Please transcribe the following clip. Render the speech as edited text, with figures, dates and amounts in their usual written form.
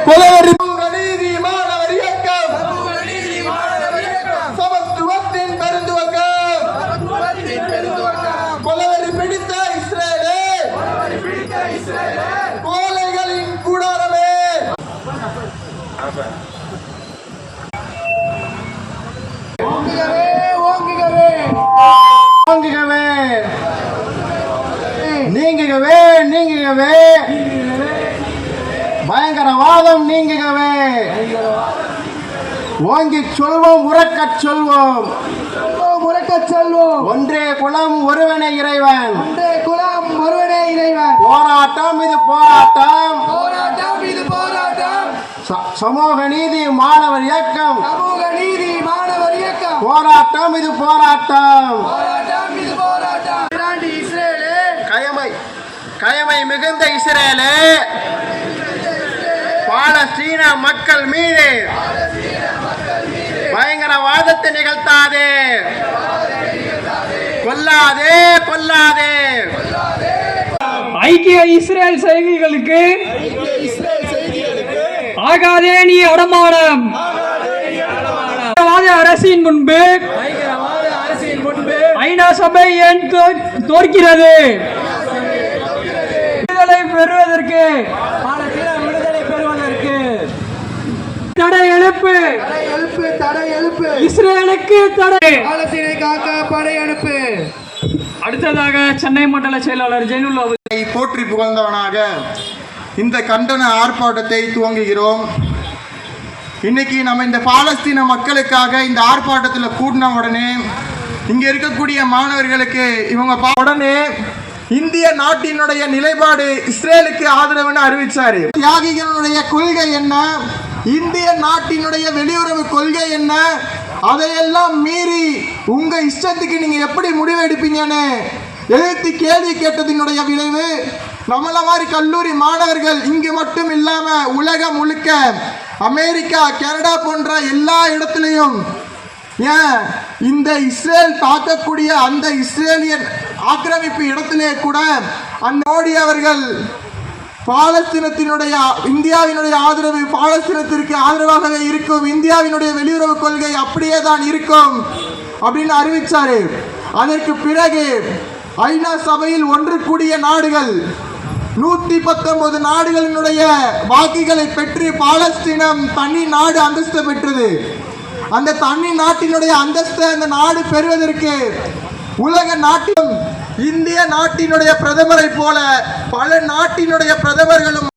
கொலவெறி நீதி மாணவர் இயக்கம் சமத்துவத்தின் பெருந்துவக்கம் கொலவெறி பிடித்த இஸ்ரேலே கோலைகளின் கூடாரமே. நீங்குகவே நீங்குகவே பயங்கரவாதம் நீங்குகவே. ஓங்கி சொல்வோம் உறக்கச் சொல்வோம் ஒன்றே குலம் ஒருவனே இறைவன். போராட்டம் இது போராட்டம். சமூக நீதி மாணவர் இயக்கம். போராட்டம் இது போராட்டம். கயமை மிகுந்த இஸ்ரேலே பாலஸ்தீன மக்கள் மீது பயங்கரவாதத்தை நிகழ்த்தாதே, கொல்லாதே கொல்லாதே. ஐக்கிய இஸ்ரேல் செய்திகளுக்கு ஆகாதே நீ அடமானம். அரசின் முன்பு ஐநா சபை ஏன் தோற்கிறது? விடுதலை பெறுவதற்கு தடை எழுப்பு. இஸ்ரேலுக்கு தடை. படை அனுப்பு. அடுத்ததாக சென்னை மண்டல செயலாளர் ஜெயனுல்லா போற்றி புகழ்ந்தவனாக இந்த கண்டன ஆர்ப்பாட்டத்தை துவங்குகிறோம். இன்னைக்கு நம்ம இந்த பாலஸ்தீன மக்களுக்காக இந்த ஆர்ப்பாட்டத்தில் கூடின உடனே இங்க இருக்கக்கூடிய மாணவர்களுக்கு இவங்க உடனே இந்திய நாட்டினுடைய நிலைப்பாடு இஸ்ரேலுக்கு ஆதரவுன்னு அறிவிச்சாரு. தியாகிகளுடைய கொள்கை என்ன, இந்திய நாட்டினுடைய வெளியுறவு கொள்கை என்ன, அதையெல்லாம் மீறி உங்க இஷ்டத்துக்கு நீங்க எப்படி முடிவு எடுப்பீங்கன்னு எழுத்து கேள்வி கேட்டதினுடைய விளைவு நம்மள மாதிரி கல்லூரி மாணவர்கள் இங்கு மட்டும் இல்லாம உலகம் முழுக்க அமெரிக்கா, கனடா போன்ற எல்லா இடத்துலையும் ஏன் இந்த இஸ்ரேல் தாக்கக்கூடிய அந்த இஸ்ரேலியன் ஆக்கிரமிப்பு இடத்திலே கூட அந்த மோடி அவர்கள் பாலஸ்தீனத்தினுடைய இந்தியாவினுடைய ஆதரவு பாலஸ்தீனத்திற்கு ஆதரவாகவே இருக்கும், இந்தியாவினுடைய வெளியுறவு கொள்கை அப்படியே தான் இருக்கும் அப்படின்னு அறிவிச்சாரு. அதற்கு பிறகு ஐநா சபையில் ஒன்று கூடிய நாடுகள் 119 நாடுகளினுடைய வாக்குகளை பெற்று பாலஸ்தீனம் தனி நாடு அந்தஸ்து பெற்றது. அந்த தனி நாட்டினுடைய அந்தஸ்தை அந்த நாடு பெறுவதற்கு உலக நாட்டிலும் இந்திய நாட்டினுடைய பிரதமரை போல பல நாட்டினுடைய பிரதமர்களும்